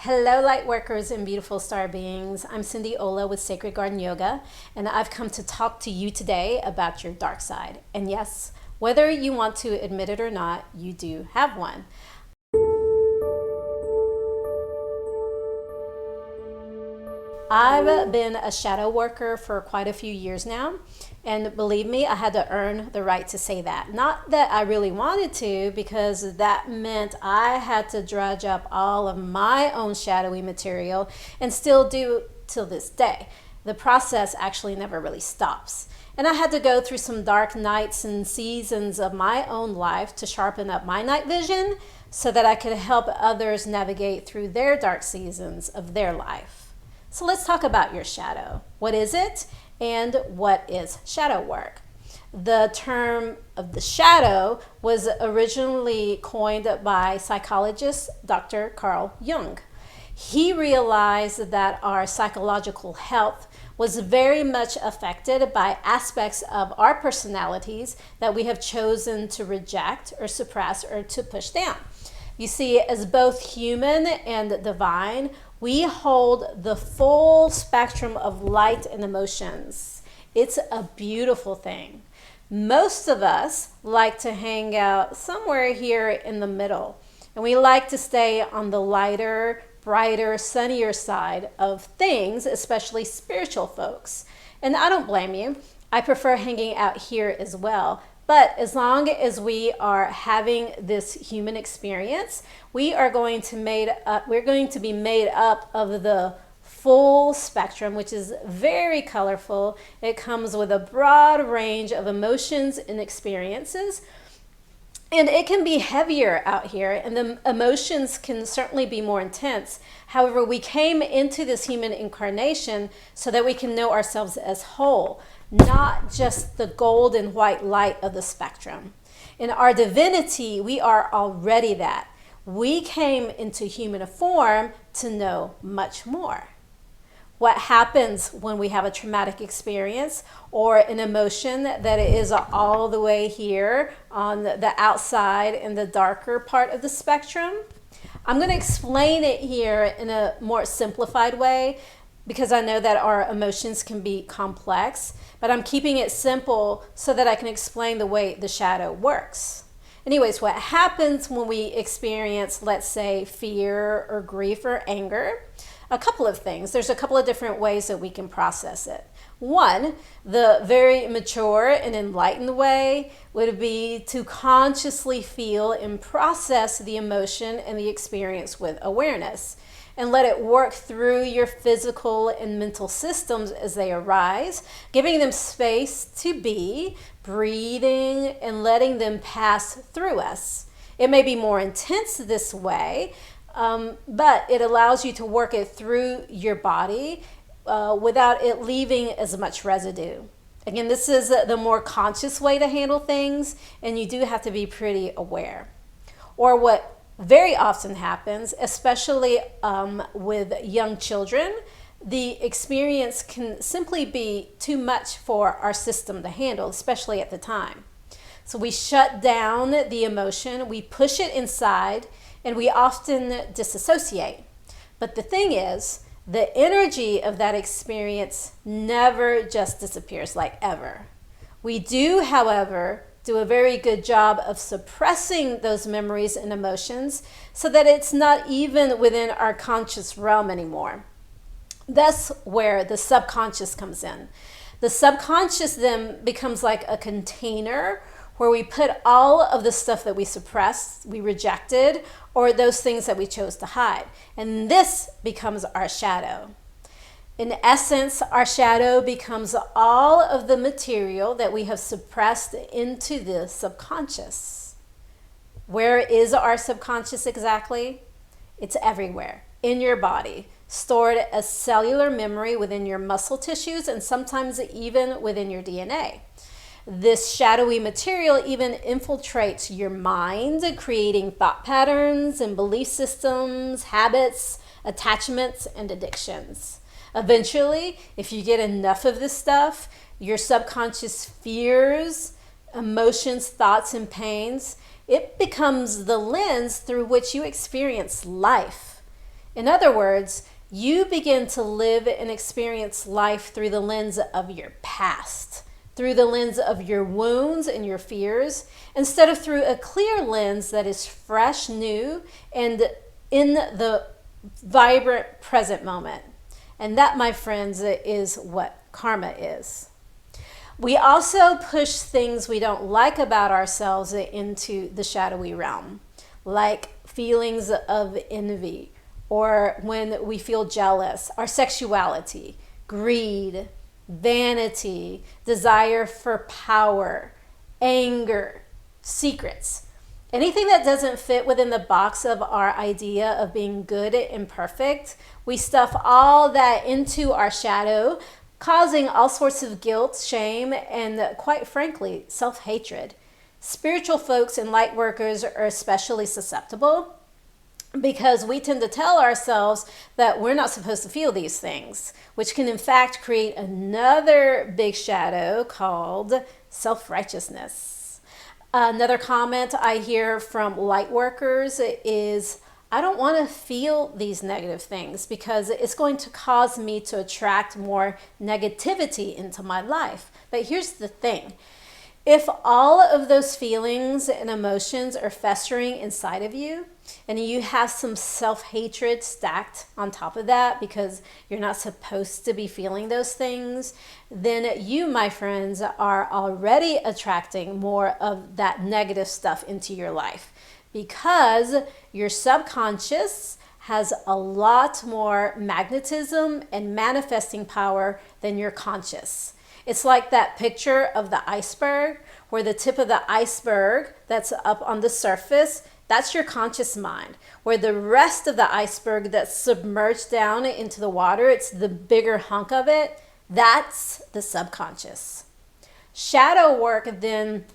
Hello, light workers and beautiful star beings. I'm Cindy Ola with Sacred Garden Yoga, and I've come to talk to you today about your dark side. And yes, whether you want to admit it or not, you do have one. I've been a shadow worker for quite a few years now, and believe me, I had to earn the right to say that. Not that I really wanted to, because that meant I had to drudge up all of my own shadowy material, and still do till this day. The process actually never really stops. And I had to go through some dark nights and seasons of my own life to sharpen up my night vision so that I could help others navigate through their dark seasons of their life. So let's talk about your shadow. What is it, and what is shadow work? The term of the shadow was originally coined by psychologist Dr. Carl Jung. He realized that our psychological health was very much affected by aspects of our personalities that we have chosen to reject or suppress or to push down. You see, as both human and divine, we hold the full spectrum of light and emotions. It's a beautiful thing. Most of us like to hang out somewhere here in the middle, and we like to stay on the lighter, brighter, sunnier side of things, especially spiritual folks. And I don't blame you. I prefer hanging out here as well. But as long as we are having this human experience, we're going to be made up of the full spectrum, which is very colorful. It comes with a broad range of emotions and experiences. And it can be heavier out here, and the emotions can certainly be more intense. However, we came into this human incarnation so that we can know ourselves as whole, not just the gold and white light of the spectrum. In our divinity, we are already that. We came into human form to know much more. What happens when we have a traumatic experience or an emotion that is all the way here on the outside in the darker part of the spectrum? I'm going to explain it here in a more simplified way, because I know that our emotions can be complex, but I'm keeping it simple so that I can explain the way the shadow works. Anyways, what happens when we experience, let's say, fear or grief or anger? A couple of things. There's a couple of different ways that we can process it. One, the very mature and enlightened way would be to consciously feel and process the emotion and the experience with awareness, and let it work through your physical and mental systems as they arise, giving them space to be, breathing, and letting them pass through us. It may be more intense this way, but it allows you to work it through your body without it leaving as much residue. Again, this is the more conscious way to handle things, and you do have to be pretty aware. Or what very often happens, especially with young children, the experience can simply be too much for our system to handle, especially at the time. So we shut down the emotion, we push it inside, and we often disassociate. But the thing is, the energy of that experience never just disappears, like ever. We do, however, do a very good job of suppressing those memories and emotions so that it's not even within our conscious realm anymore. That's where the subconscious comes in. The subconscious then becomes like a container where we put all of the stuff that we suppressed, we rejected, or those things that we chose to hide. And this becomes our shadow. In essence, our shadow becomes all of the material that we have suppressed into the subconscious. Where is our subconscious exactly? It's everywhere, in your body, stored as cellular memory within your muscle tissues and sometimes even within your DNA. This shadowy material even infiltrates your mind, creating thought patterns and belief systems, habits, attachments, and addictions. Eventually, if you get enough of this stuff, your subconscious fears, emotions, thoughts, and pains, it becomes the lens through which you experience life. In other words, you begin to live and experience life through the lens of your past, through the lens of your wounds and your fears, instead of through a clear lens that is fresh, new, and in the vibrant present moment. And that, my friends, is what karma is. We also push things we don't like about ourselves into the shadowy realm, like feelings of envy, or when we feel jealous, our sexuality, greed, vanity, desire for power, anger, secrets. Anything that doesn't fit within the box of our idea of being good and perfect, we stuff all that into our shadow, causing all sorts of guilt, shame, and quite frankly, self-hatred. Spiritual folks and light workers are especially susceptible because we tend to tell ourselves that we're not supposed to feel these things, which can in fact create another big shadow called self-righteousness. Another comment I hear from light workers is, I don't want to feel these negative things because it's going to cause me to attract more negativity into my life. But here's the thing. If all of those feelings and emotions are festering inside of you, and you have some self-hatred stacked on top of that because you're not supposed to be feeling those things, then you, my friends, are already attracting more of that negative stuff into your life because your subconscious has a lot more magnetism and manifesting power than your conscious. It's like that picture of the iceberg where the tip of the iceberg that's up on the surface, that's your conscious mind. Where the rest of the iceberg that's submerged down into the water, it's the bigger hunk of it, that's the subconscious. Shadow work, then,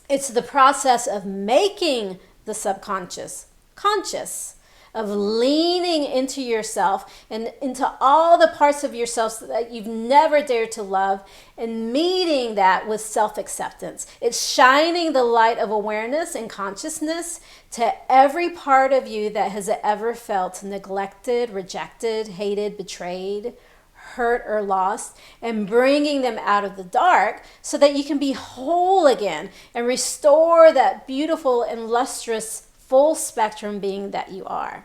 it's the process of making the subconscious conscious, of leaning into yourself and into all the parts of yourself that you've never dared to love and meeting that with self-acceptance. It's shining the light of awareness and consciousness to every part of you that has ever felt neglected, rejected, hated, betrayed, hurt, or lost, and bringing them out of the dark so that you can be whole again and restore that beautiful and lustrous full spectrum being that you are.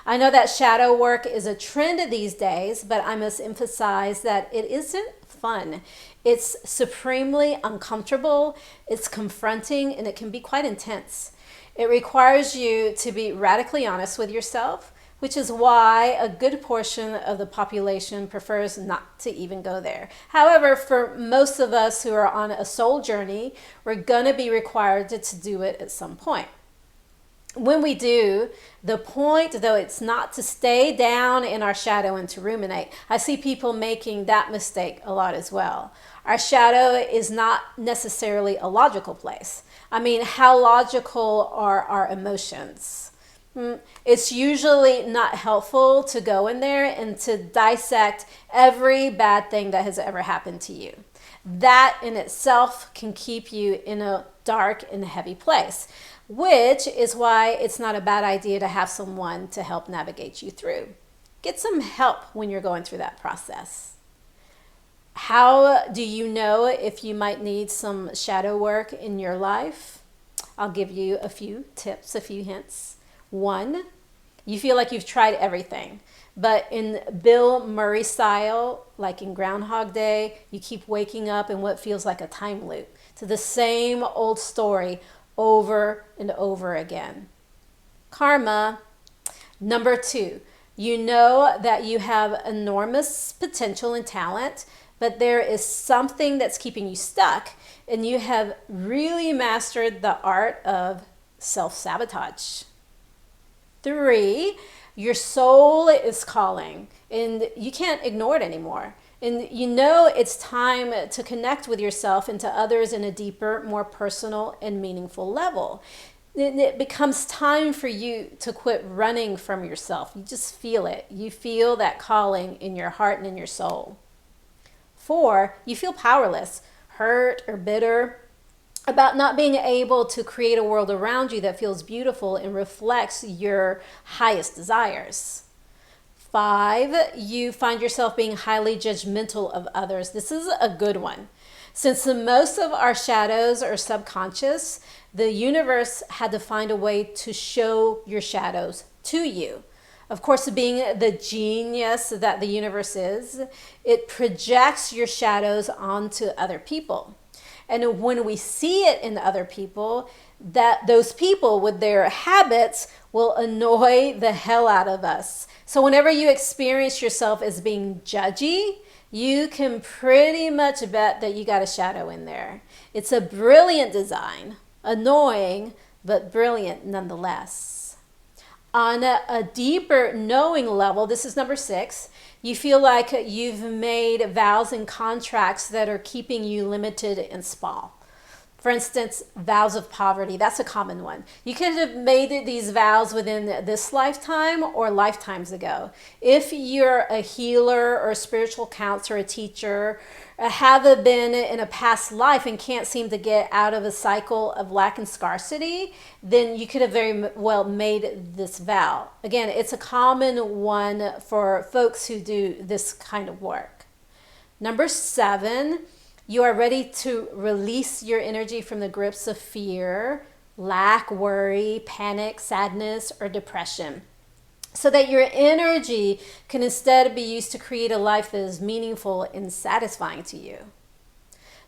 I know that shadow work is a trend these days, but I must emphasize that it isn't fun. It's supremely uncomfortable, it's confronting, and it can be quite intense. It requires you to be radically honest with yourself, which is why a good portion of the population prefers not to even go there. However, for most of us who are on a soul journey, we're gonna be required to do it at some point. When we do, the point, though, it's not to stay down in our shadow and to ruminate. I see people making that mistake a lot as well. Our shadow is not necessarily a logical place. I mean, how logical are our emotions? It's usually not helpful to go in there and to dissect every bad thing that has ever happened to you. That in itself can keep you in a dark and heavy place, which is why it's not a bad idea to have someone to help navigate you through. Get some help when you're going through that process. How do you know if you might need some shadow work in your life? I'll give you a few tips, a few hints. 1, you feel like you've tried everything, but in Bill Murray style, like in Groundhog Day, you keep waking up in what feels like a time loop to the same old story over and over again. Karma. Number 2, you know that you have enormous potential and talent, but there is something that's keeping you stuck, and you have really mastered the art of self-sabotage. 3, your soul is calling, and you can't ignore it anymore. And you know it's time to connect with yourself and to others in a deeper, more personal and meaningful level. It becomes time for you to quit running from yourself. You just feel it. You feel that calling in your heart and in your soul. 4, you feel powerless, hurt or bitter about not being able to create a world around you that feels beautiful and reflects your highest desires. 5, you find yourself being highly judgmental of others. This is a good one. Since most of our shadows are subconscious, the universe had to find a way to show your shadows to you. Of course, being the genius that the universe is, it projects your shadows onto other people. And when we see it in other people, that those people with their habits will annoy the hell out of us. So whenever you experience yourself as being judgy, you can pretty much bet that you got a shadow in there. It's a brilliant design, annoying, but brilliant nonetheless. On a deeper knowing level, this is number 6, you feel like you've made vows and contracts that are keeping you limited and small. For instance, vows of poverty, that's a common one. You could have made these vows within this lifetime or lifetimes ago. If you're a healer or a spiritual counselor, a teacher, have been in a past life and can't seem to get out of a cycle of lack and scarcity, then you could have very well made this vow. Again, it's a common one for folks who do this kind of work. Number 7, you are ready to release your energy from the grips of fear, lack, worry, panic, sadness, or depression, so that your energy can instead be used to create a life that is meaningful and satisfying to you.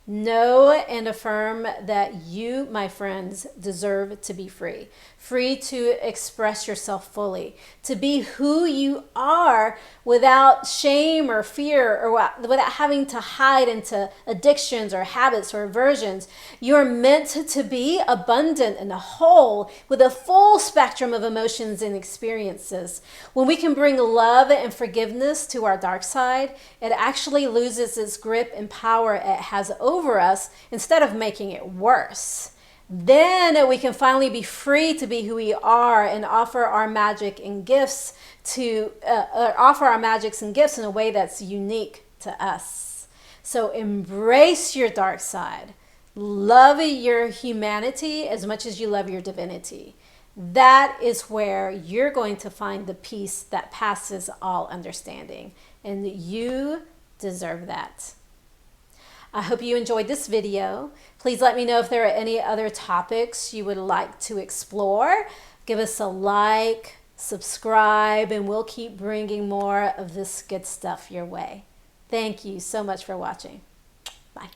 Know and affirm that you, my friends, deserve to be free. Free to express yourself fully, to be who you are without shame or fear or without having to hide into addictions or habits or aversions. You're meant to be abundant and whole with a full spectrum of emotions and experiences. When we can bring love and forgiveness to our dark side, it actually loses its grip and power it has over us instead of making it worse. Then we can finally be free to be who we are and offer our magic and gifts in a way that's unique to us. So embrace your dark side. Love your humanity as much as you love your divinity. That is where you're going to find the peace that passes all understanding. And you deserve that. I hope you enjoyed this video. Please let me know if there are any other topics you would like to explore. Give us a like, subscribe, and we'll keep bringing more of this good stuff your way. Thank you so much for watching. Bye.